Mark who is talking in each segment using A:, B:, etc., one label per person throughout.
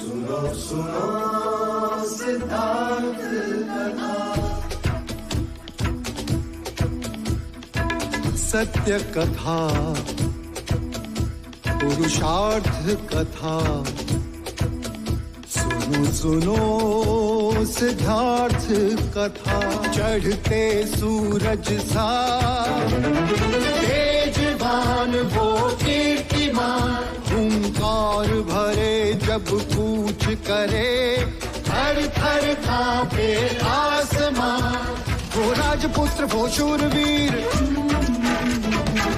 A: सुनो सुनो सिद्धार्थ कथा। सत्य कथा, पुरुषार्थ कथा, सुनो सुनो सिद्धार्थ कथा। चढ़ते सूरज सा तेजवान वो कीर्तिमान, हुंकार भरे जब कूच करे, थर थर कांपे आसमान। वो राजपुत्र वो शूरवीर,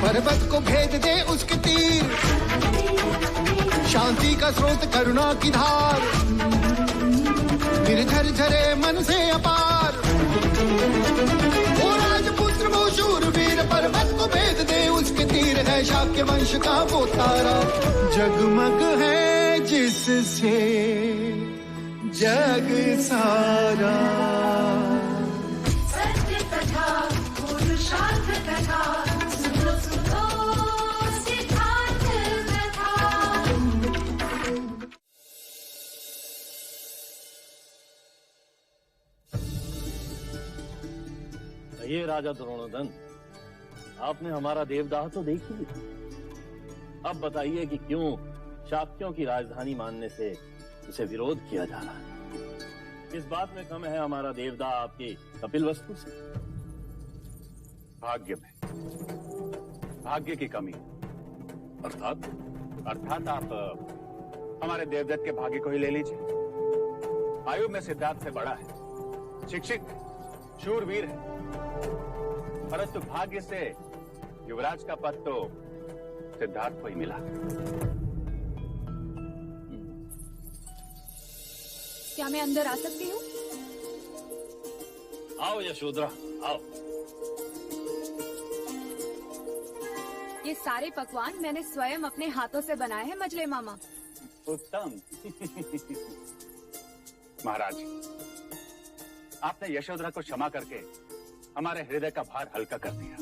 A: पर्वत को भेद दे उसके तीर, शांति का स्रोत करुणा की धार, निर्झर झरे मन से अपार। वो राजपुत्र वो शूरवीर, पर्वत को भेद दे उसके तीर, है शाक्य वंश का वो तारा, जगमग है जिससे जग सारा।
B: सत्य कथा, पुरुषार्थ कथा, सुनो सुनो सिद्धार्थ कथा।
C: ये राजा द्रोणोदन, आपने हमारा देवदाह तो देख ही लिया। अब बताइए कि क्यों शाक्यों की राजधानी मानने से उसे विरोध किया जा रहा है। इस बात में कम है हमारा देवदाह आपकी कपिलवस्तु से?
D: भाग्य में, भाग्य की कमी। अर्थात आप हमारे देवदत्त के भाग्य को ही ले लीजिए। आयु में सिद्धार्थ से बड़ा है, शिक्षित, शूरवीर है, परंतु भाग्य से युवराज का पद तो सिद्धार्थ को ही मिला।
E: क्या मैं अंदर आ सकती हूँ?
C: आओ यशोधरा, आओ।
E: ये सारे पकवान मैंने स्वयं अपने हाथों से बनाए हैं मजले मामा।
D: उत्तम। महाराज, आपने यशोधरा को क्षमा करके हमारे हृदय का भार हल्का कर दिया।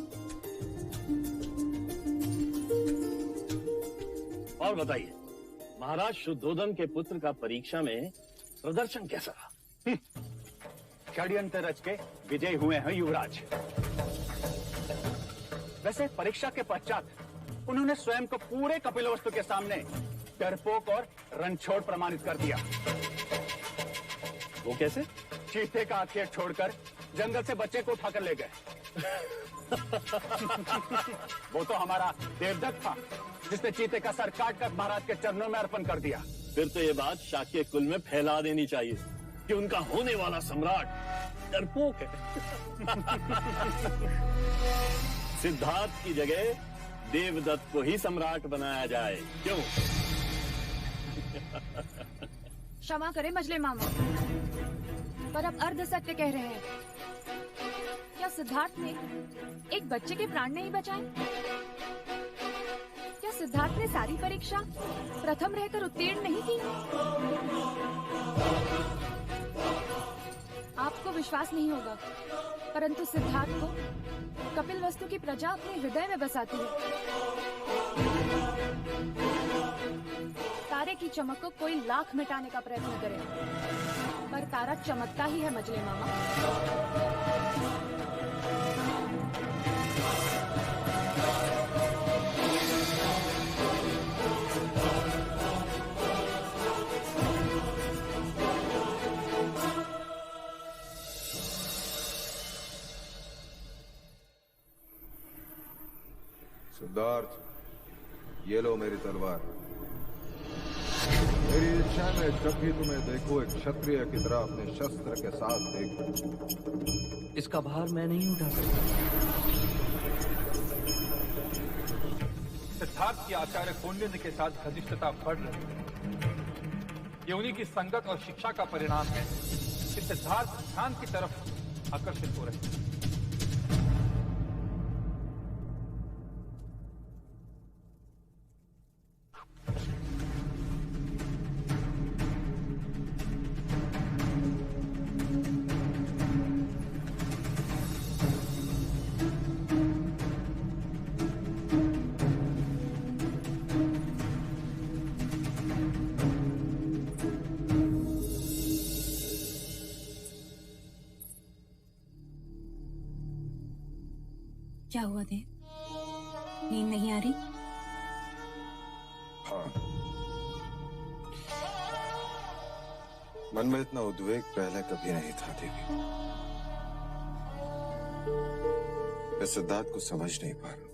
C: और बताइए, महाराज शुद्धोदन के पुत्र का परीक्षा में प्रदर्शन कैसा रहा?
D: षड्यंत्र रच के विजय हुए हैं युवराज। वैसे परीक्षा के पश्चात उन्होंने स्वयं को पूरे कपिलवस्तु के सामने डरपोक और रणछोड़ प्रमाणित कर दिया।
C: वो कैसे?
D: चीते का आखेट छोड़कर जंगल से बच्चे को उठाकर ले गए। वो तो हमारा देवदत्त था जिसने चीते का सर काटकर महाराज के चरणों में अर्पण कर दिया।
C: फिर तो ये बात शाक्य कुल में फैला देनी चाहिए कि उनका होने वाला सम्राट डरपोक है। सिद्धार्थ की जगह देवदत्त को ही सम्राट बनाया जाए, क्यों?
E: क्षमा करें मजले मामा, पर अब अर्ध सत्य कह रहे हैं। क्या सिद्धार्थ ने एक बच्चे के प्राण नहीं बचाए? क्या सिद्धार्थ ने सारी परीक्षा प्रथम रहकर उत्तीर्ण नहीं की? आपको विश्वास नहीं होगा, परंतु सिद्धार्थ को कपिलवस्तु की प्रजा अपने हृदय में बसाती है। तारे की चमक को कोई लाख मिटाने का प्रयत्न करे, पर तारा चमकता ही है मजले मामा।
F: सिद्धार्थ, ये लो मेरी तलवार। मेरी इच्छा में जब भी तुम्हें देखो एक क्षत्रिय की तरह अपने शस्त्र के साथ देखो।
G: इसका भार मैं नहीं उठा सकता।
H: सिद्धार्थ की आचार्य कौंडिन्य के साथ घनिष्ठता बढ़ रही है। ये उन्हीं की संगत और शिक्षा का परिणाम है कि सिद्धार्थ ध्यान की तरफ आकर्षित हो रहे हैं।
G: क्या हुआ देव? नींद नहीं आ रही?
I: हाँ, मन में इतना उद्वेग पहले कभी नहीं था देवी। मैं सिद्धार्थ को समझ नहीं पा रहा।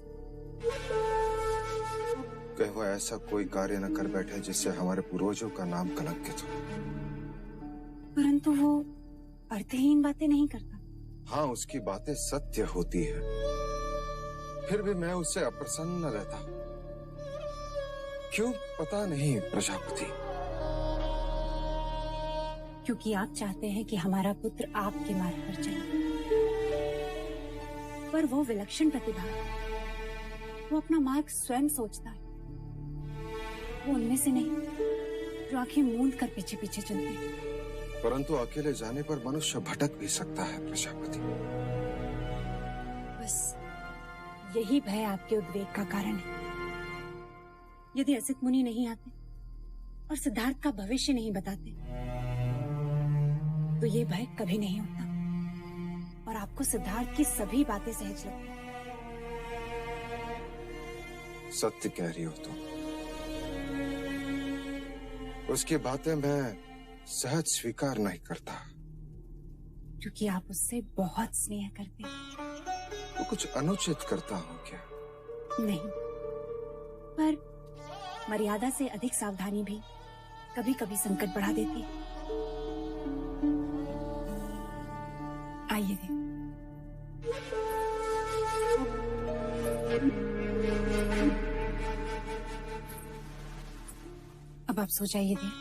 I: कहीं वो ऐसा कोई कार्य न कर बैठे जिससे हमारे पूर्वजों का नाम कलंकित हो।
G: परंतु वो अर्थहीन बातें नहीं करता।
I: हाँ, उसकी बातें सत्य होती है, फिर भी मैं उससे अप्रसन्न रहता हूं। क्यों पता नहीं प्रजापति।
G: क्योंकि आप चाहते हैं कि हमारा पुत्र आपके मार्ग पर चले, पर वो विलक्षण प्रतिभा है। वो अपना मार्ग स्वयं सोचता है। वो उनमें से नहीं जो आंखें मूंद कर पीछे पीछे चलते हैं।
I: परंतु अकेले जाने पर मनुष्य भटक भी सकता है प्रजापति।
G: बस यही भय आपके उद्वेग का कारण है। यदि असित मुनि नहीं आते और सिद्धार्थ का भविष्य नहीं बताते तो ये भय कभी नहीं होता और आपको सिद्धार्थ की सभी बातें सहज लगती।
I: सत्य कह रही हो तुम। उसकी बातें मैं सहज स्वीकार नहीं करता।
G: क्योंकि आप उससे बहुत स्नेह करते हैं।
I: तो कुछ अनुचित करता हूँ क्या?
G: नहीं, पर मर्यादा से अधिक सावधानी भी कभी कभी संकट बढ़ा देती है। आइए देव। अब आप सो जाइए देव।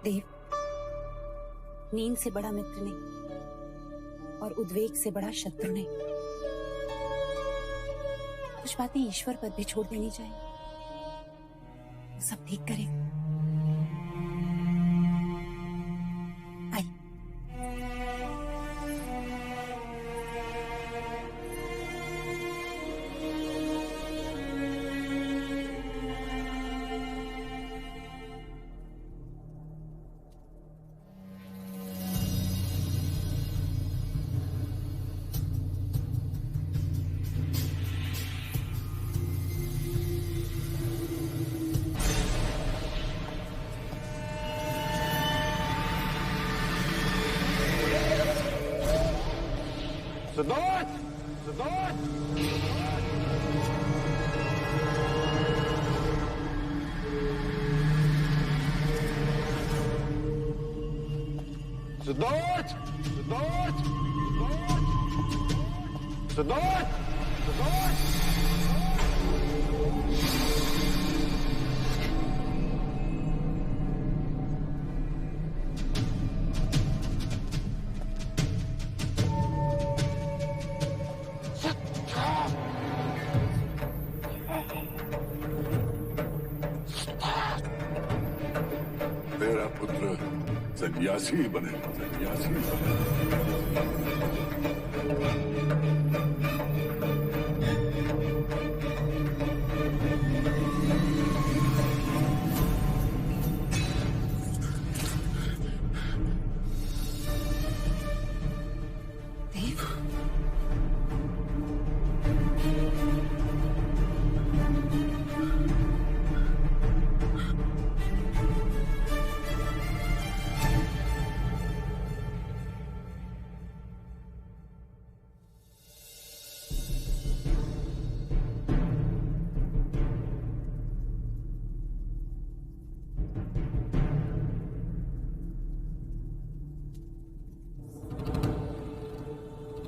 G: देव, नींद से बड़ा मित्र नहीं और उद्वेग से बड़ा शत्रु नहीं। कुछ बातें ईश्वर पर भी छोड़ देनी चाहिए, वो सब ठीक करेगा।
D: सिद्धार्थ! सिद्धार्थ! सिद्धार्थ! सिद्धार्थ! सिद्धार्थ! सिद्धार्थ! सिद्धार्थ!
J: तेरा पुत्र सन्यासी बने, सन्यासी बने।
G: देव,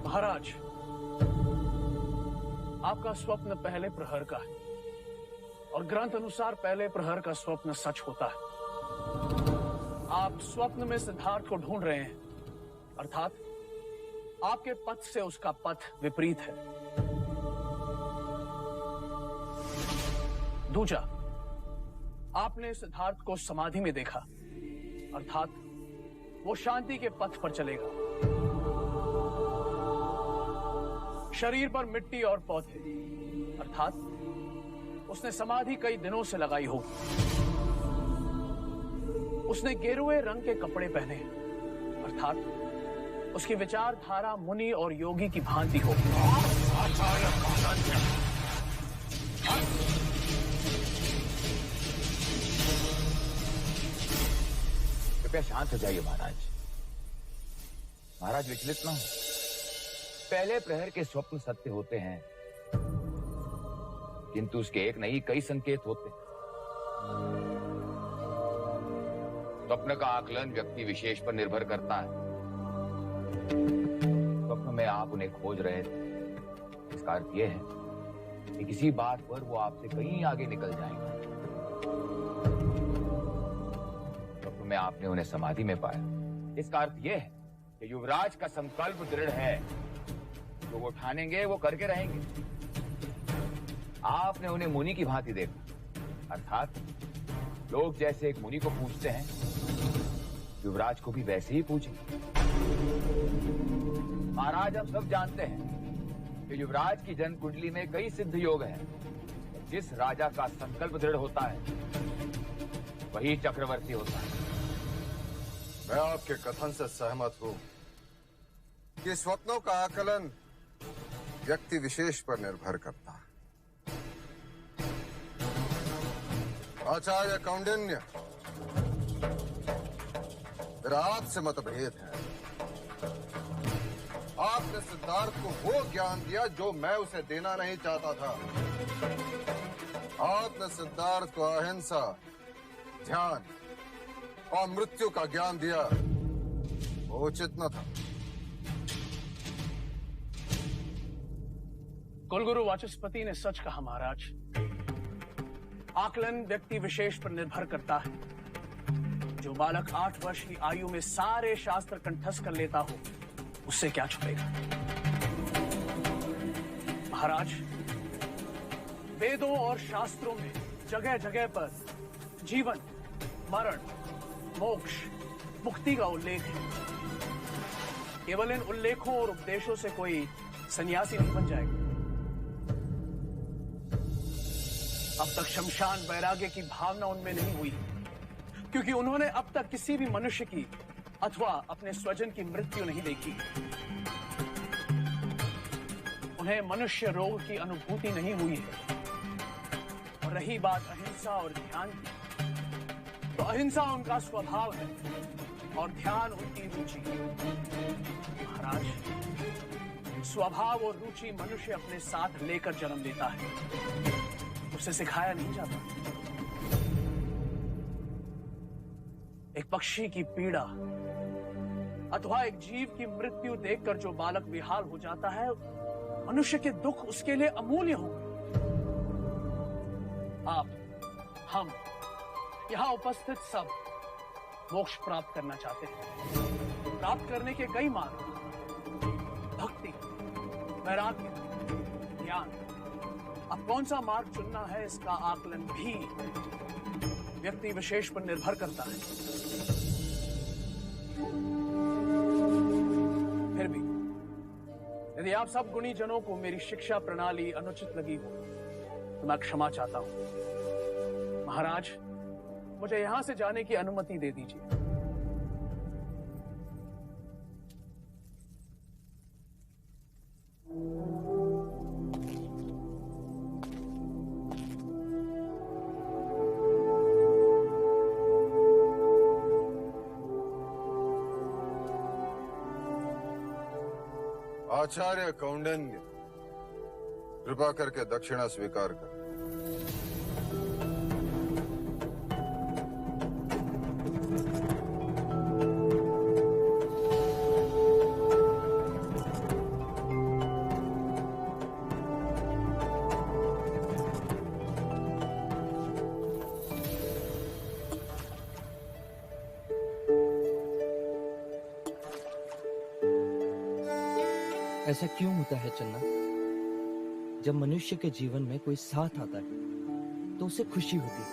C: महाराज, आपका स्वप्न पहले प्रहर का है और ग्रंथ अनुसार पहले प्रहर का स्वप्न सच होता है। आप स्वप्न में सिद्धार्थ को ढूंढ रहे हैं, अर्थात आपके पथ से उसका पथ विपरीत है। दूजा, आपने सिद्धार्थ को समाधि में देखा, अर्थात वो शांति के पथ पर चलेगा। शरीर पर मिट्टी और पौधे, अर्थात उसने समाधि कई दिनों से लगाई होगी। उसने गेरुए रंग के कपड़े पहने हैं, अर्थात
K: उसकी विचारधारा मुनि और योगी की भांति हो।
L: कृपया शांत हो जाइए महाराज। महाराज विचलित ना हो। पहले प्रहर के स्वप्न सत्य होते हैं, किंतु उसके एक नहीं कई संकेत होते हैं। स्वप्न का आकलन व्यक्ति विशेष पर निर्भर करता है। स्वप्न में आप उन्हें खोज रहे थे, इसका अर्थ यह है कि किसी बात पर वो आपसे कहीं आगे निकल जाएंगे। स्वप्न में आपने उन्हें समाधि में पाया, इसका अर्थ यह है कि युवराज का संकल्प दृढ़ है, जो वो ठानेंगे वो करके रहेंगे। आपने उन्हें मुनि की भांति देखा, अर्थात लोग जैसे एक मुनि को पूछते हैं, युवराज को भी वैसे ही पूछे। महाराज, हम सब जानते हैं कि युवराज की जन्म कुंडली में कई सिद्ध योग हैं। जिस राजा का संकल्प दृढ़ होता है वही चक्रवर्ती होता है।
I: मैं आपके कथन से सहमत हूं कि स्वप्नों का आकलन व्यक्ति विशेष पर निर्भर करता है। आचार्य कौंडिन्य, मेरा आपसे मतभेद है। आपने सिद्धार्थ को वो ज्ञान दिया जो मैं उसे देना नहीं चाहता था। आपने सिद्धार्थ को अहिंसा, ध्यान और मृत्यु का ज्ञान दिया, वो उचित न था।
K: कुलगुरु वाचस्पति ने सच कहा महाराज। आकलन व्यक्ति विशेष पर निर्भर करता है। जो बालक 8 वर्ष की आयु में सारे शास्त्र कंठस्थ कर लेता हो, उससे क्या छुपेगा। महाराज, वेदों और शास्त्रों में जगह जगह पर जीवन, मरण, मोक्ष, मुक्ति का उल्लेख है। केवल इन उल्लेखों और उपदेशों से कोई सन्यासी नहीं बन जाएगा। अब तक शमशान वैराग्य की भावना उनमें नहीं हुई, क्योंकि उन्होंने अब तक किसी भी मनुष्य की अथवा अपने स्वजन की मृत्यु नहीं देखी। उन्हें मनुष्य रोग की अनुभूति नहीं हुई है। और रही बात अहिंसा और ध्यान की, तो अहिंसा उनका स्वभाव है और ध्यान उनकी रुचि। महाराज, स्वभाव और रुचि मनुष्य अपने साथ लेकर जन्म लेता है, उसे सिखाया नहीं जाता। एक पक्षी की पीड़ा अथवा एक जीव की मृत्यु देखकर जो बालक बेहाल हो जाता है, मनुष्य के दुख उसके लिए अमूल्य होंगे। आप, हम, यहां उपस्थित सब मोक्ष प्राप्त करना चाहते हैं। प्राप्त करने के कई मार्ग, भक्ति, वैराग्य, ज्ञान। अब कौन सा मार्ग चुनना है, इसका आकलन भी व्यक्ति विशेष पर निर्भर करता है। फिर भी यदि आप सब गुणी जनों को मेरी शिक्षा प्रणाली अनुचित लगी हो, तो मैं क्षमा चाहता हूं। महाराज, मुझे यहां से जाने की अनुमति दे दीजिए।
I: आचार्य कौंडिन्य, कृपा करके दक्षिणा स्वीकार कर।
M: ऐसा क्यों होता है चन्ना? जब मनुष्य के जीवन में कोई साथ आता है तो उसे खुशी होती है,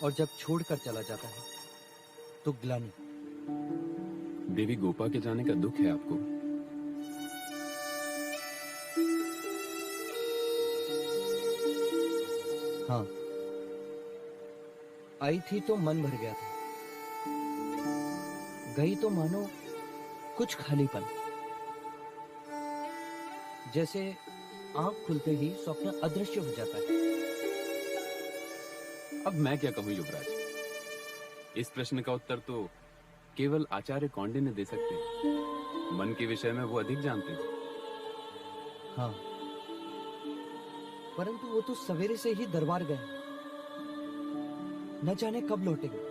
M: और जब छोड़कर चला जाता है तो ग्लानि।
N: देवी गोपा के जाने का दुख है आपको?
M: हाँ, आई थी तो मन भर गया था। गई तो मानो कुछ खालीपन, जैसे आंख खुलते ही स्वप्न अदृश्य हो जाता है।
N: अब मैं क्या कहूं युवराज, इस प्रश्न का उत्तर तो केवल आचार्य कौंडिन्य दे सकते हैं। मन के विषय में वो अधिक जानते हैं।
M: हाँ, परंतु वो तो सवेरे से ही दरबार गए, न जाने कब लौटेंगे।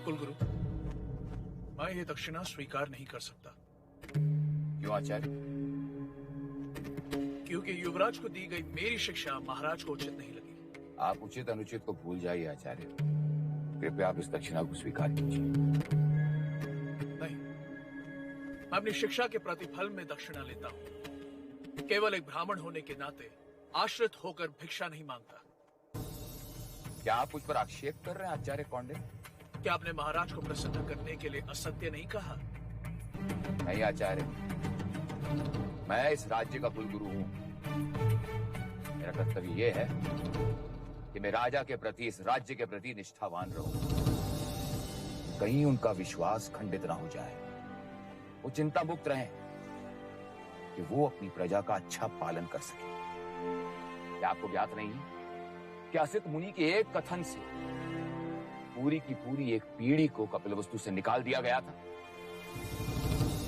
K: कुलगुरु, मैं ये दक्षिणा स्वीकार नहीं कर सकता।
L: क्यों आचार्य?
K: क्योंकि युवराज को दी गई मेरी शिक्षा महाराज को उचित नहीं लगी।
L: आप उचित अनुचित को भूल जाइए आचार्य, कृपया आप इस दक्षिणा को स्वीकार कीजिए।
K: नहीं, मैं अपनी शिक्षा के प्रतिफल में दक्षिणा लेता हूँ। केवल एक ब्राह्मण होने के नाते आश्रित होकर भिक्षा नहीं मांगता।
L: क्या आप मुझ पर आक्षेप कर रहे हैं आचार्य कौंडिन्य?
K: क्या आपने महाराज को प्रसन्न करने के लिए असत्य नहीं कहा?
L: नहीं आचार्य, मैं इस राज्य का कुलगुरु हूँ। मेरा कर्तव्य यह है कि मैं राजा के प्रति, इस राज्य के प्रति निष्ठावान रहूं। कहीं उनका विश्वास खंडित ना हो जाए। वो चिंता मुक्त रहें कि वो अपनी प्रजा का अच्छा पालन कर सके। क्या आपको ज्ञात नहीं कि असित मुनि के एक कथन से पूरी की पूरी एक पीढ़ी को कपिलवस्तु से निकाल दिया गया था?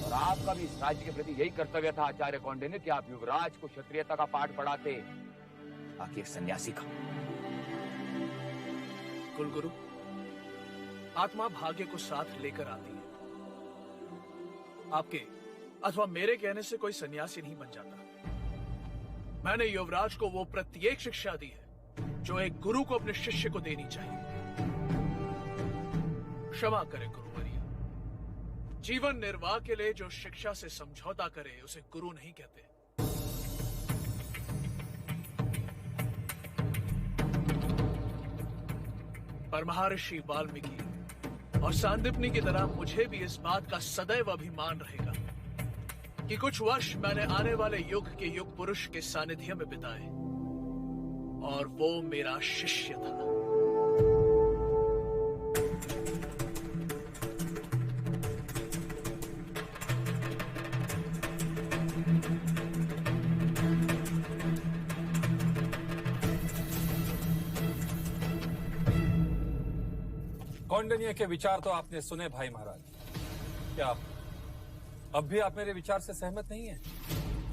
L: और आपका भी इस राज्य के प्रति यही कर्तव्य था आचार्य कौंडिन्य कि आप युवराज को क्षत्रियता का पाठ पढ़ाते, आखिर एक सन्यासी का।
K: कुलगुरु, आत्मा भाग्य को साथ लेकर आती है। आपके अथवा मेरे कहने से कोई सन्यासी नहीं बन जाता। मैंने युवराज को वो प्रत्येक शिक्षा दी है जो एक गुरु को अपने शिष्य को देनी चाहिए। क्षमा करें गुरुवर्य, जीवन निर्वाह के लिए जो शिक्षा से समझौता करे उसे गुरु नहीं कहते। पर महर्षि वाल्मीकि और सांदीपनि की तरह मुझे भी इस बात का सदैव अभिमान रहेगा कि कुछ वर्ष मैंने आने वाले युग के युग पुरुष के सानिध्य में बिताए और वो मेरा शिष्य था।
H: कौंडिन्य के विचार तो आपने सुने भाई महाराज। क्या अब भी आप मेरे विचार से सहमत नहीं हैं?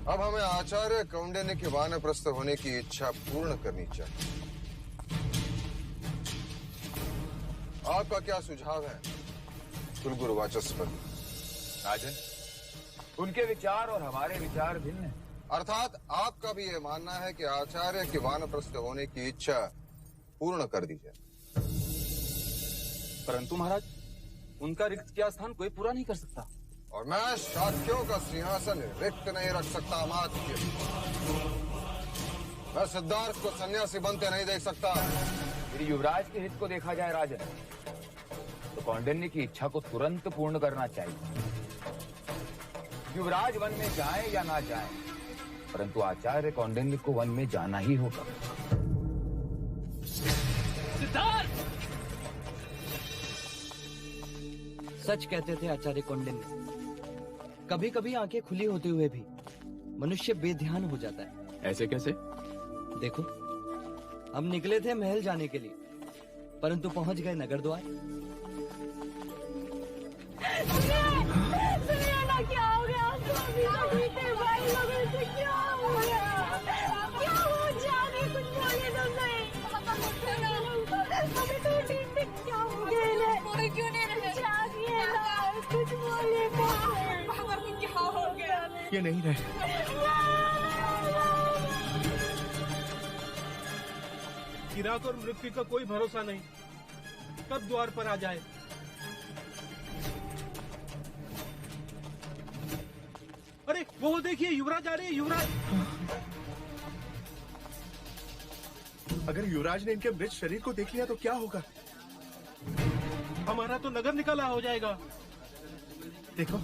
I: अब हमें आचार्य कौंडिन्य के वानप्रस्थ होने की इच्छा पूर्ण करनी चाहिए। आपका क्या सुझाव है कुलगुरु वाचस्पति?
L: राजन, उनके विचार और हमारे विचार भिन्न हैं।
I: अर्थात आपका भी यह मानना है कि आचार्य के वानप्रस्थ होने की इच्छा पूर्ण कर दी जाए।
N: परंतु महाराज, उनका रिक्त किया स्थान कोई पूरा नहीं कर सकता।
I: और मैं शाक्यों का सिंहासन रिक्त नहीं रख सकता अमात्य। मैं सिद्धार्थ को सन्यासी बनते नहीं देख सकता।
L: यदि युवराज के हित को देखा जाए राजन, तो कौंडिन्य की इच्छा को तुरंत पूर्ण करना चाहिए। युवराज वन में जाए या ना जाए, परंतु आचार्य कौंडिन्य को वन में जाना ही होगा।
K: सिद्धार्थ!
M: सच कहते थे आचार्य कौंडिन्य। कभी कभी आंखें खुली होते हुए भी मनुष्य बेध्यान हो जाता है।
N: ऐसे कैसे?
M: देखो, हम निकले थे महल जाने के लिए, परंतु पहुंच गए नगर द्वार।
B: सुनिए ना, क्या हो गया? अभी तो बीते भाई लोगों से क्या हो गया? क्या हो जाने, कुछ बोले तो नहीं। अभी तो ठीक से क्या हो गया? बोले क्यों नहीं रहे? जानिए ना, कुछ बोले तो। क्या हो गया?
A: ये नहीं रहे।
O: चिराग और मृत्यु का कोई भरोसा नहीं, कब द्वार पर आ जाए। अरे वो देखिए, युवराज आ रहे हैं। युवराज!
A: अगर युवराज ने इनके मृत शरीर को देख लिया तो क्या होगा?
O: हमारा तो नगर निकाला हो जाएगा।
A: देखो,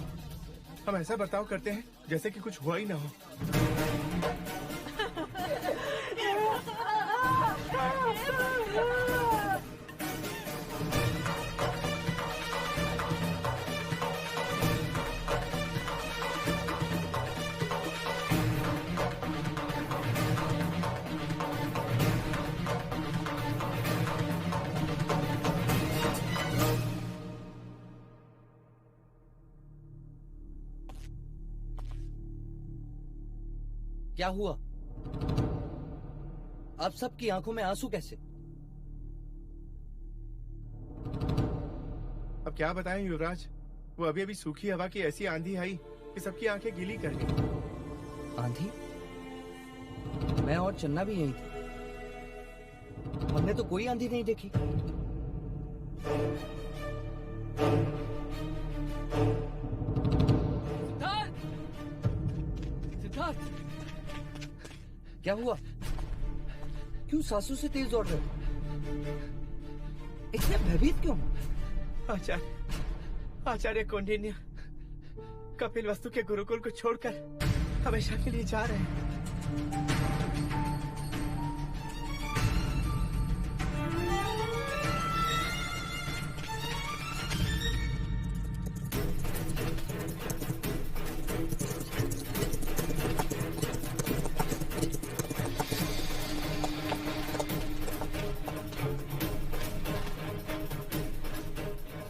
A: हम ऐसा बर्ताव करते हैं जैसे कि कुछ हुआ ही ना हो।
M: क्या हुआ? आप सबकी आंखों में आंसू कैसे?
P: अब क्या बताएं युवराज, वो अभी अभी सूखी हवा की ऐसी आंधी आई कि सबकी आंखें गीली कर दी।
M: आंधी? मैं और चन्ना भी यही थे। हमने तो कोई आंधी नहीं देखी। सिद्धार्थ, क्या हुआ? क्यों सांसों से तेज दौड़ रहे हो? इतने भयभीत क्यों?
P: आचार्य कौंडिन्य कपिल वस्तु के गुरुकुल को छोड़कर हमेशा के लिए जा रहे हैं।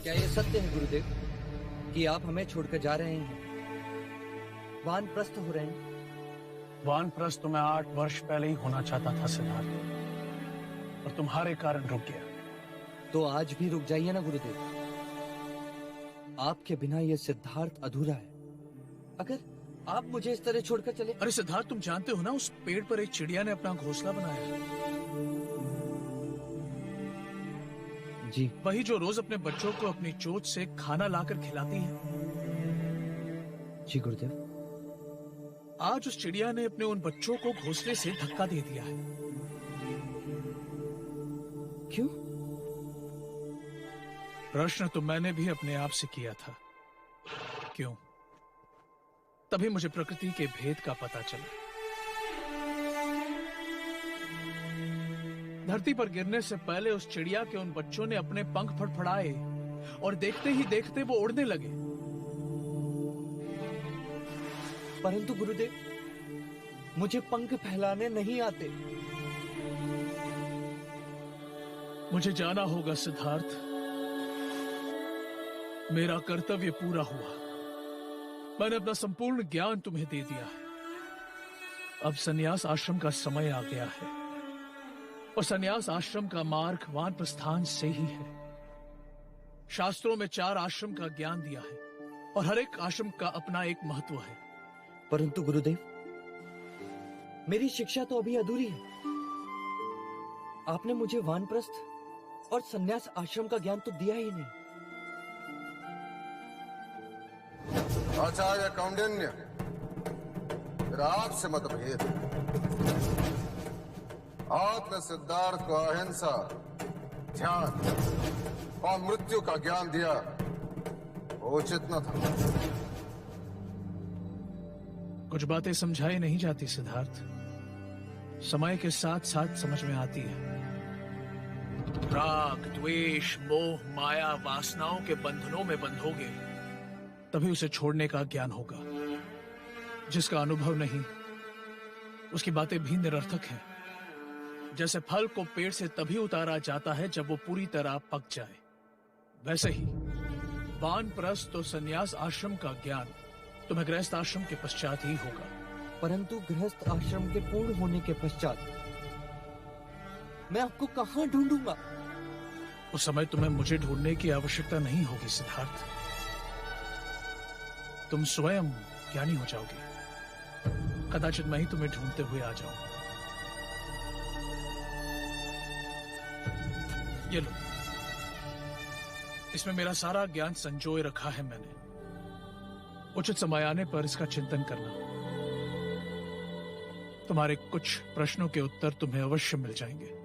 M: क्या ये सत्य है गुरुदेव कि आप हमें छोड़कर जा रहे हैं? वानप्रस्थ हो रहे हैं?
K: वानप्रस्थ तो मैं 8 वर्ष पहले ही होना चाहता था सिद्धार्थ, और तुम्हारे कारण रुक गया।
M: तो आज भी रुक जाइए ना गुरुदेव। आपके बिना ये सिद्धार्थ अधूरा है। अगर आप मुझे इस तरह छोड़कर चले।
K: अरे सिद्धार्थ, तुम जानते हो ना, उस पेड़ पर एक चिड़िया ने अपना घोंसला बनाया है।
M: जी।
K: वही जो रोज अपने बच्चों को अपनी चोंच से खाना लाकर खिलाती है।
M: जी गुरुदेव।
K: आज उस चिड़िया ने अपने उन बच्चों को घोंसले से धक्का दे दिया है।
M: क्यों?
K: प्रश्न तो मैंने भी अपने आप से किया था, क्यों? तभी मुझे प्रकृति के भेद का पता चला। धरती पर गिरने से पहले उस चिड़िया के उन बच्चों ने अपने पंख फड़फड़ाए और देखते ही देखते वो उड़ने लगे।
M: परंतु गुरुदेव, मुझे पंख फैलाने नहीं आते।
K: मुझे जाना होगा सिद्धार्थ। मेरा कर्तव्य पूरा हुआ। मैंने अपना संपूर्ण ज्ञान तुम्हें दे दिया है। अब संन्यास आश्रम का समय आ गया है, और संन्यास आश्रम का मार्ग वानप्रस्थान से ही है। शास्त्रों में 4 आश्रम का ज्ञान दिया है, और हर एक आश्रम का अपना एक महत्व है।
M: परंतु गुरुदेव, मेरी शिक्षा तो अभी अधूरी है। आपने मुझे वानप्रस्थ और संन्यास आश्रम का ज्ञान तो दिया ही नहीं।
I: आचार्य कौंडिन्य, मेरा आपसे मतभेद। आपने सिद्धार्थ को अहिंसा, ध्यान और मृत्यु का ज्ञान दिया, उचित न था।
K: कुछ बातें समझाई नहीं जाती सिद्धार्थ, समय के साथ साथ समझ में आती है। राग, द्वेष, मोह, माया, वासनाओं के बंधनों में बंधोगे तभी उसे छोड़ने का ज्ञान होगा। जिसका अनुभव नहीं, उसकी बातें भी निरर्थक हैं। जैसे फल को पेड़ से तभी उतारा जाता है जब वो पूरी तरह पक जाए, वैसे ही वानप्रस्थ और संन्यास आश्रम का ज्ञान तुम्हें गृहस्थ आश्रम के पश्चात ही होगा।
M: परंतु गृहस्थ आश्रम के पूर्ण होने के पश्चात मैं आपको कहां ढूंढूंगा?
K: उस समय तुम्हें मुझे ढूंढने की आवश्यकता नहीं होगी सिद्धार्थ। तुम स्वयं ज्ञानी हो जाओगे। कदाचित मैं ही तुम्हें ढूंढते हुए आ जाऊं। ये लो, इसमें मेरा सारा ज्ञान संजोए रखा है मैंने। उचित समय आने पर इसका चिंतन करना। तुम्हारे कुछ प्रश्नों के उत्तर तुम्हें अवश्य मिल जाएंगे।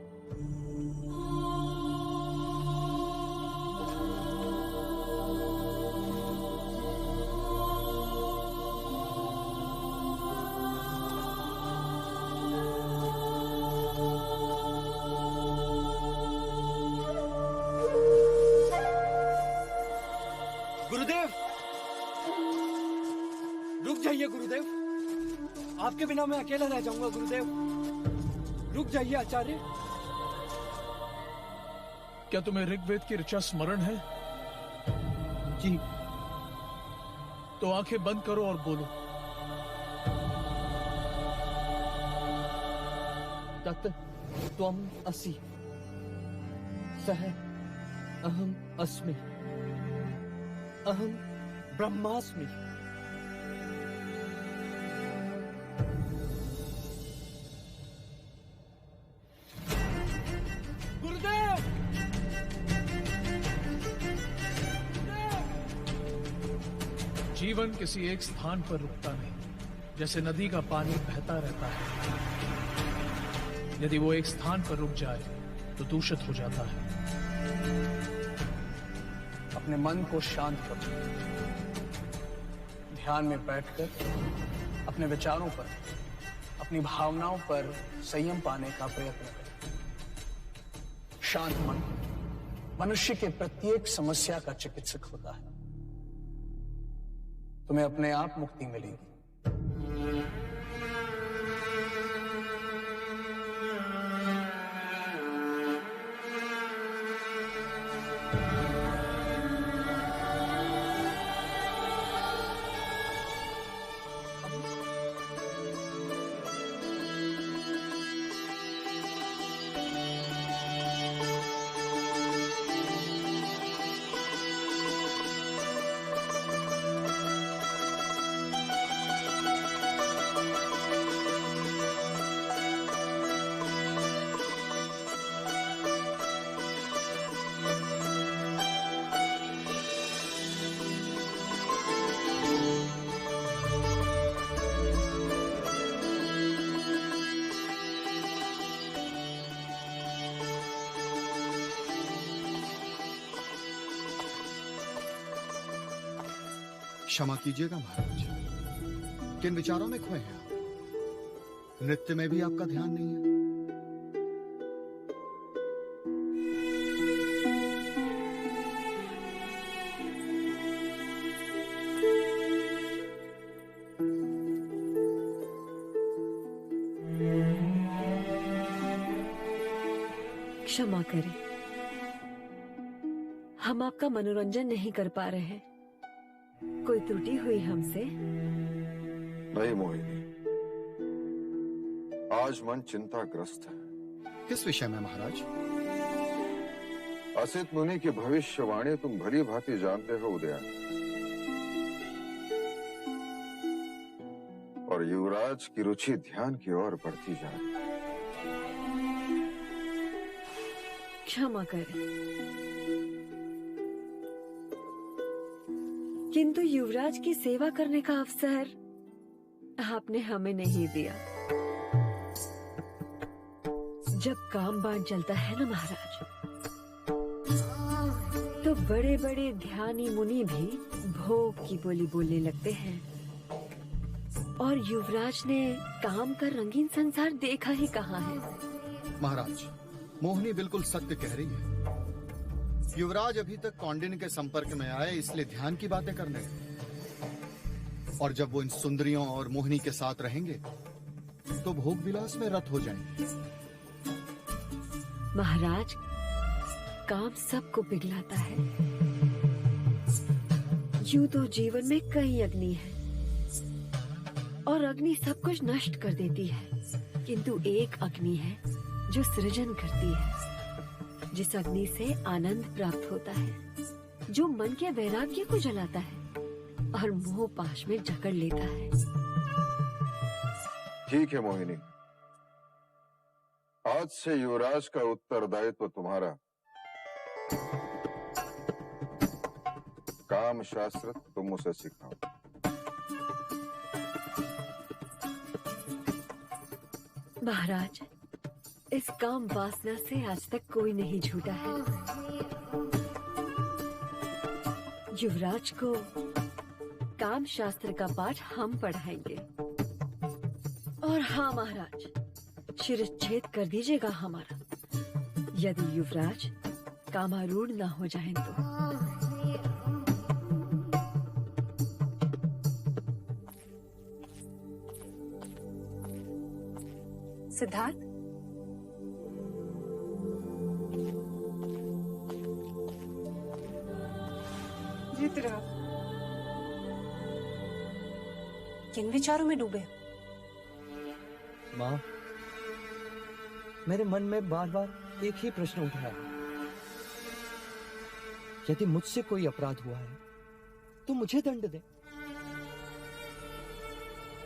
M: गुरुदेव, रुक जाइए गुरुदेव। आपके बिना मैं अकेला रह जाऊंगा गुरुदेव। रुक जाइए आचार्य।
K: क्या तुम्हें ऋग्वेद की ऋचा स्मरण है?
M: जी।
K: तो आंखें बंद करो और बोलो।
M: तत् त्वम् असि, सः अहम् अस्मि, अहं ब्रह्मास्मि।
K: गुरुदेव!
O: जीवन किसी एक स्थान पर रुकता नहीं, जैसे नदी का पानी बहता रहता है। यदि वो एक स्थान पर रुक जाए तो दूषित हो जाता है।
K: अपने मन को शांत करो, ध्यान में बैठकर अपने विचारों पर, अपनी भावनाओं पर संयम पाने का प्रयत्न करो। शांत मन मनुष्य के प्रत्येक समस्या का चिकित्सक होता है। तुम्हें अपने आप मुक्ति मिलेगी।
Q: क्षमा कीजिएगा महाराज, किन विचारों में खोए हैं आप? नृत्य में भी आपका ध्यान नहीं है।
R: क्षमा करें, हम आपका मनोरंजन नहीं कर पा रहे हैं। कोई त्रुटि हुई हमसे?
I: नहीं मोहिनी, आज मन चिंताग्रस्त है।
Q: किस विषय में महाराज?
I: असित मुनि की भविष्यवाणी तुम भली भांति जानते हो उदया, और युवराज की रुचि ध्यान की ओर बढ़ती जा रही।
R: क्षमा करें, किंतु युवराज की सेवा करने का अवसर आपने हमें नहीं दिया। जब काम बाण चलता है ना महाराज, तो बड़े बड़े ध्यानी मुनि भी भोग की बोली बोलने लगते हैं, और युवराज ने काम का रंगीन संसार देखा ही कहाँ है।
Q: महाराज, मोहिनी बिल्कुल सत्य कह रही है। युवराज अभी तक कौंडिन्य के संपर्क में आए इसलिए ध्यान की बातें करने लगे, और जब वो इन सुंदरियों और मोहिनी के साथ रहेंगे तो भोग विलास में रत हो जाएंगे।
R: महाराज, काम सबको पिघलाता है। यूं तो जीवन में कई अग्नि है, और अग्नि सब कुछ नष्ट कर देती है, किंतु एक अग्नि है जो सृजन करती है, जिस अग्नि से आनंद प्राप्त होता है, जो मन के वैराग्य को जलाता है और मोह पाश में जकड़ लेता है।
I: ठीक है मोहिनी, आज से युवराज का उत्तरदायित्व तुम्हारा। काम शास्त्र तुम उसे सिखाओ।
R: महाराज, इस काम वासना से आज तक कोई नहीं छूटा है। युवराज को काम शास्त्र का पाठ हम पढ़ाएंगे। और हाँ महाराज, शिरच्छेद कर दीजिएगा हमारा, यदि युवराज कामारूढ़ ना हो जाएं तो।
G: सिद्धार्थ, किन विचारों में डूबे?
M: माँ, मेरे मन में बार बार एक ही प्रश्न उठ रहा है। यदि मुझसे कोई अपराध हुआ है तो मुझे दंड दे।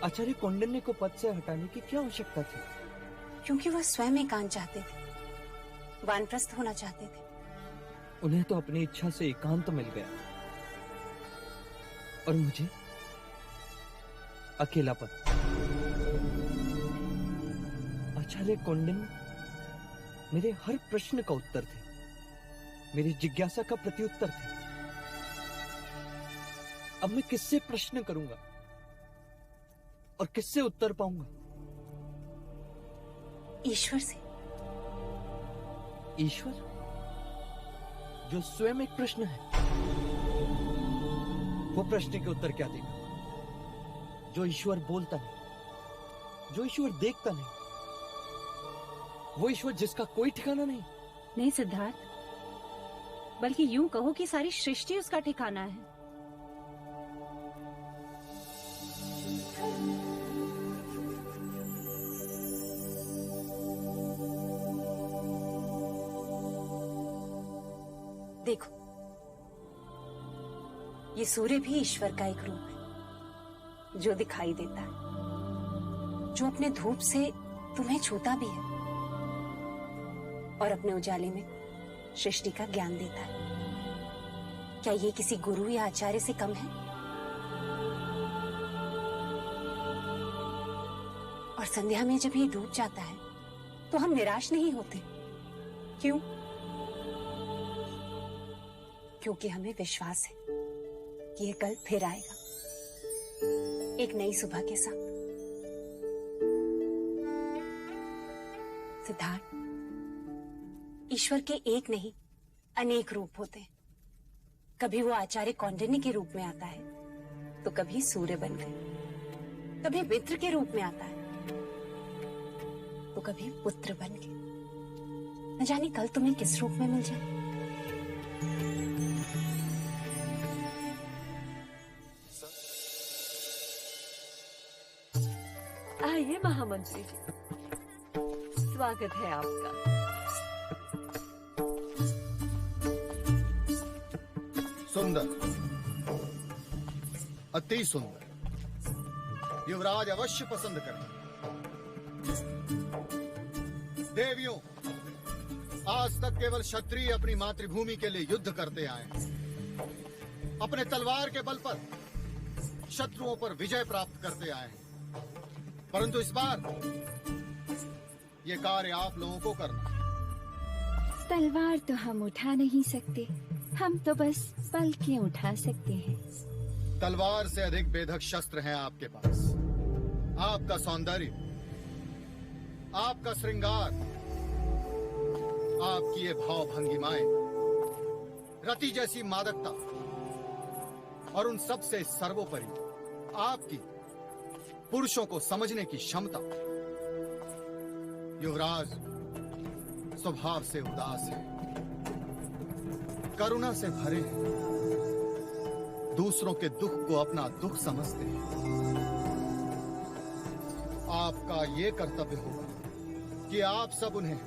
M: आचार्य कौंडिन्य को पद से हटाने की क्या आवश्यकता थी?
G: क्योंकि वह स्वयं एकांत चाहते थे, वानप्रस्थ होना चाहते थे।
M: उन्हें तो अपनी इच्छा से एकांत मिल गया और मुझे अकेलापन। आचार्य कौंडिन्य मेरे हर प्रश्न का उत्तर थे, मेरी जिज्ञासा का प्रत्युत्तर थे। अब मैं किससे प्रश्न करूंगा और किससे उत्तर पाऊंगा?
G: ईश्वर से।
M: ईश्वर जो स्वयं एक प्रश्न है, वो प्रश्न के उत्तर क्या देगा? जो ईश्वर बोलता नहीं, जो ईश्वर देखता नहीं, वो ईश्वर जिसका कोई ठिकाना नहीं।
G: नहीं सिद्धार्थ, बल्कि यूं कहो कि सारी सृष्टि उसका ठिकाना है। देखो, ये सूर्य भी ईश्वर का एक रूप है जो दिखाई देता है, जो अपने धूप से तुम्हें छूता भी है और अपने उजाले में सृष्टि का ज्ञान देता है। क्या ये किसी गुरु या आचार्य से कम है? और संध्या में जब ये डूब जाता है तो हम निराश नहीं होते। क्यों? क्योंकि हमें विश्वास है कि ये कल फिर आएगा, एक नई सुबह के साथ। सिद्धार्थ, ईश्वर के एक नहीं अनेक रूप होते हैं। कभी वो आचार्य कौंडिन्य के रूप में आता है तो कभी सूर्य बनकर, कभी मित्र के रूप में आता है तो कभी पुत्र बनके। न जाने कल तुम्हें किस रूप में मिल जाए।
R: आइए महामंत्री जी, स्वागत है आपका।
Q: सुंदर, अति सुंदर। युवराज अवश्य पसंद करें। देवियों, आज तक केवल क्षत्रिय अपनी मातृभूमि के लिए युद्ध करते आए हैं। अपने तलवार के बल पर शत्रुओं पर विजय प्राप्त करते आए हैं। परंतु इस बार ये कार्य आप लोगों को करना है।
S: तलवार तो हम उठा नहीं सकते, हम तो बस पलकें उठा सकते हैं।
Q: तलवार से अधिक बेधक शस्त्र हैं आपके पास। आपका सौंदर्य, आपका श्रृंगार, आपकी ये भाव भंगिमाएं, रति जैसी मादकता और उन सब से सर्वोपरि आपकी पुरुषों को समझने की क्षमता। युवराज स्वभाव से उदास है, करुणा से भरे हैं, दूसरों के दुख को अपना दुख समझते हैं। आपका ये कर्तव्य होगा कि आप सब उन्हें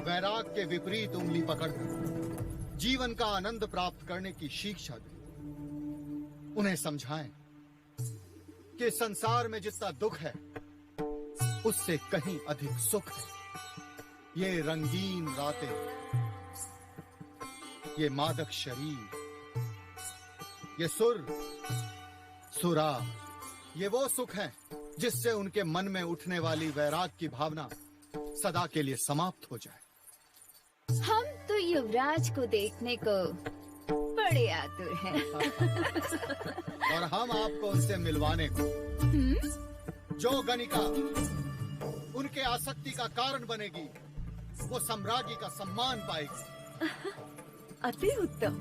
Q: वैराग के विपरीत उंगली पकड़कर जीवन का आनंद प्राप्त करने की शिक्षा दें। उन्हें समझाएं कि संसार में जितना दुख है उससे कहीं अधिक सुख है। ये रंगीन रातें, ये मादक शरीर, ये सुर, सुरा, ये वो सुख है जिससे उनके मन में उठने वाली वैराग की भावना सदा के लिए समाप्त हो जाए।
S: हम तो युवराज को देखने को बड़े आतुर हैं।
Q: और हम आपको उनसे मिलवाने को, जो गणिका उनके आसक्ति का कारण बनेगी, वो सम्राज्ञी का सम्मान पाएगी।
R: अति उत्तम।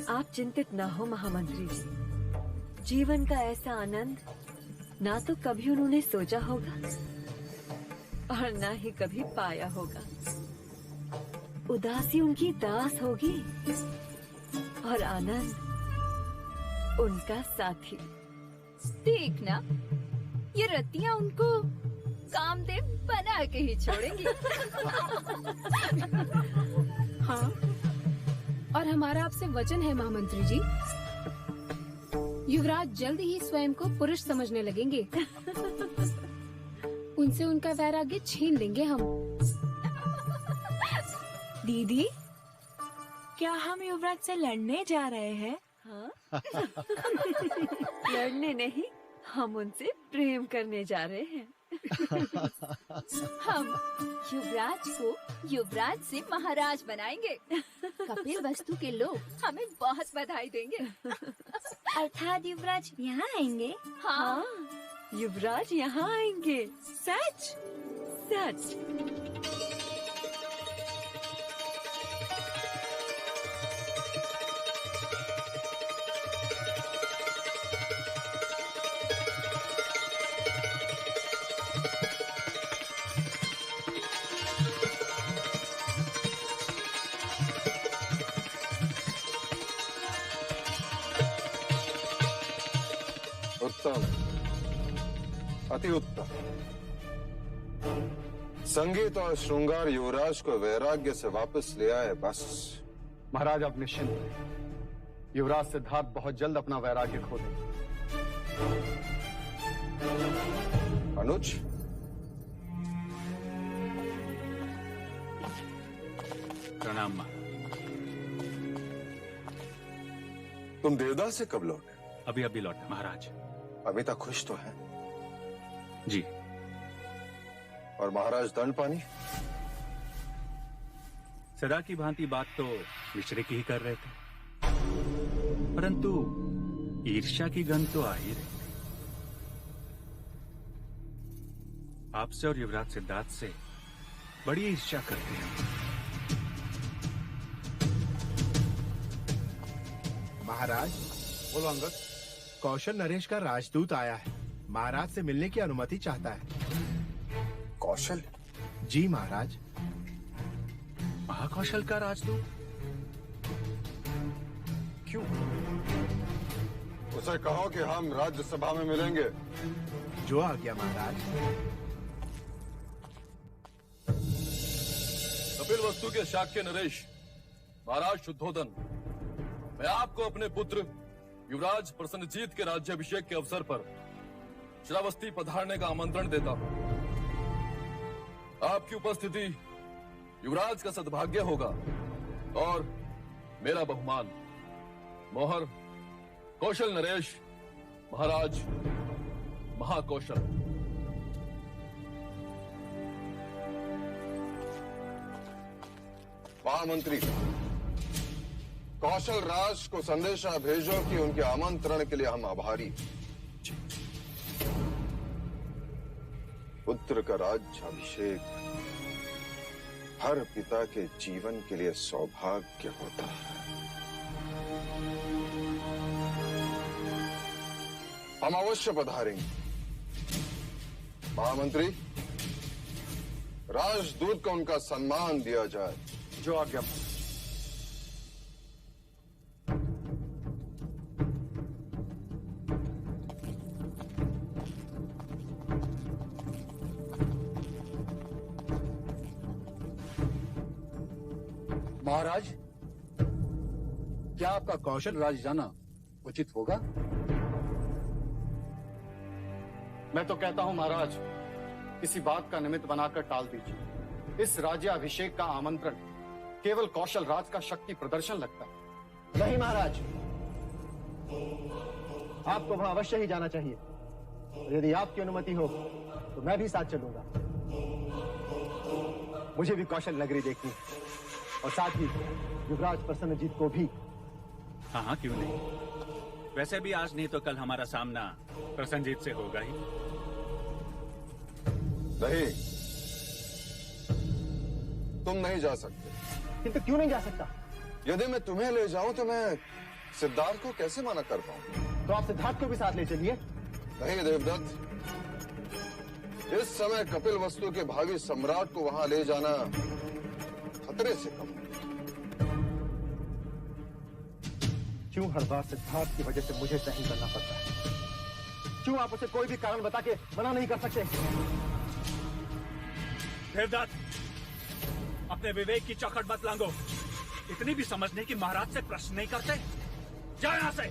R: आप चिंतित ना हो महामंत्री जी। जीवन का ऐसा आनंद ना तो कभी उन्होंने सोचा होगा और ना ही कभी पाया होगा। उदासी उनकी दास होगी और आनंद उनका साथी।
S: देखना, ये रतियां उनको कामदेव बना के ही छोड़ेंगे।
T: हाँ, और हमारा आपसे वचन है महामंत्री जी, युवराज जल्द ही स्वयं को पुरुष समझने लगेंगे। उनसे उनका वैराग्य छीन लेंगे हम।
B: दीदी, क्या हम युवराज से लड़ने जा रहे हैं?
R: हाँ? लड़ने नहीं, हम उनसे प्रेम करने जा रहे हैं।
S: हम युवराज को युवराज से महाराज बनाएंगे। कपिल वस्तु के लोग हमें बहुत बधाई देंगे।
B: अर्थात युवराज यहाँ आएंगे?
S: हाँ,
R: युवराज यहाँ आएंगे। सच सच।
I: उत्तम, अति उत्तम। संगीत और श्रृंगार युवराज को वैराग्य से वापस ले आए। बस
Q: महाराज, आप निश्चिंत हैं। युवराज सिद्धार्थ बहुत जल्द अपना वैराग्य खो देंगे।
I: अनुज,
N: प्रणाम मां।
I: तुम देवदास से कब लौटे?
N: अभी अभी लौटा महाराज।
I: अभी तक खुश तो है?
N: जी।
I: और महाराज दंड पानी?
N: सदा की भांति बात तो मिश्रे की ही कर रहे थे, परंतु ईर्ष्या की गंध तो आ ही रही थी। आपसे और युवराज सिद्धार्थ से बड़ी ईर्ष्या करते हैं।
U: महाराज,
Q: बोलो अंगद।
U: कौशल नरेश का राजदूत आया है, महाराज से मिलने की अनुमति चाहता है।
I: कौशल?
U: जी महाराज।
N: महाकौशल का राजदूत?
I: क्यों? उसे कहो कि हम राज्यसभा में मिलेंगे।
U: जो आ गया महाराज।
V: कपिल वस्तु के शाक्य नरेश, महाराज शुद्धोदन, मैं आपको अपने पुत्र युवराज प्रसन्नजीत के राज्याभिषेक के अवसर पर श्रावस्ती पधारने का आमंत्रण देता हूं। आपकी उपस्थिति युवराज का सद्भाग्य होगा और मेरा बहुमान। मोहर कौशल नरेश, महाराज महाकौशल।
I: महामंत्री, कौशल राज को संदेशा भेजो कि उनके आमंत्रण के लिए हम आभारी। पुत्र का राज्याभिषेक हर पिता के जीवन के लिए सौभाग्य होता है। हम अवश्य पधारेंगे। महामंत्री, राजदूत को उनका सम्मान दिया जाए।
Q: जो आज्ञा।
U: महाराज, क्या आपका कौशल राज जाना उचित होगा?
Q: मैं तो कहता हूं महाराज, किसी बात का निमित्त बनाकर टाल दीजिए। इस राज्याभिषेक का आमंत्रण केवल कौशल राज का शक्ति प्रदर्शन लगता है।
U: नहीं महाराज, आपको वहां अवश्य ही जाना चाहिए। यदि आपकी अनुमति हो तो मैं भी साथ चलूंगा। मुझे भी कौशल नगरी देखनी है और साथ ही युवराज प्रसन्नजीत को भी।
N: हाँ हाँ, क्यों नहीं। वैसे भी आज नहीं तो कल हमारा सामना प्रसन्नजीत से होगा ही।
I: नहीं, तुम नहीं जा सकते।
U: किंतु क्यों नहीं जा सकता?
I: यदि मैं तुम्हें ले जाऊं तो मैं सिद्धार्थ को कैसे मना कर पाऊं?
U: तो आप सिद्धार्थ को भी साथ ले चलिए।
I: नहीं देवदत्त, इस समय कपिल वस्तु के भावी सम्राट को वहां ले जाना खतरे से कम।
U: क्यों हर बार सिद्धार्थ की वजह से मुझे सहन करना पड़ता है? क्यों आप उसे कोई भी कारण बता के मना नहीं कर सकते?
K: देवदत्त, अपने विवेक की चौखट मत लांगो। इतनी भी समझ नहीं कि महाराज से प्रश्न नहीं करते। जाओ यहां से।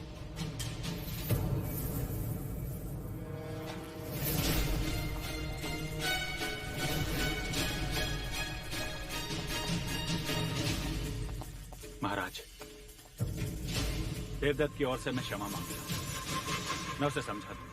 K: महाराज, देवदत्त की ओर से मैं क्षमा मांगता हूं। मैं उसे समझा दूं।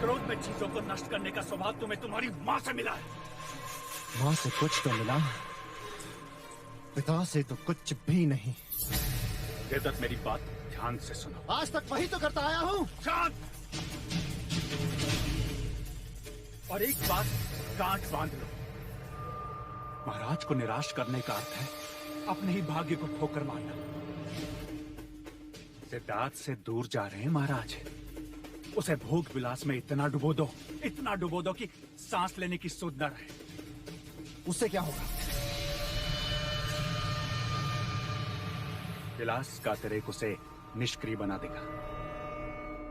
K: क्रोध में चीजों को नष्ट करने का स्वभाव तुम्हें तुम्हारी माँ से मिला है।
U: माँ से कुछ तो मिला, पिता से तो कुछ भी नहीं।
K: देवदत्त, मेरी बात ध्यान से सुनो।
U: आज तक वही तो करता आया हूँ।
K: शांत। और एक बात गांठ बांध लो, महाराज को निराश करने का अर्थ है अपने ही भाग्य को ठोकर मारना। सिद्धार्थ से दूर जा रहे हैं महाराज। उसे भोग विलास में इतना डुबो दो कि सांस लेने की सुध न रहे।
U: उससे क्या होगा?
K: विलास का अतिरेक उसे निष्क्रिय बना देगा।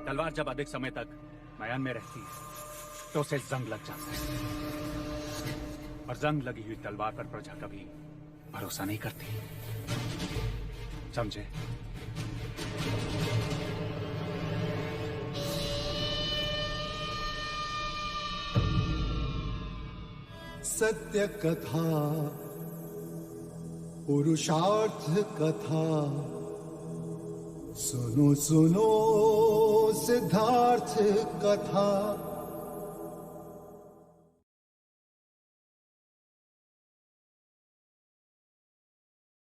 K: तलवार जब अधिक समय तक म्यान में रहती है तो उसे जंग लग जाता है, और जंग लगी हुई तलवार पर प्रजा कभी भरोसा नहीं करती। समझे?
A: सत्य कथा, पुरुषार्थ कथा, सुनो सुनो सिद्धार्थ कथा।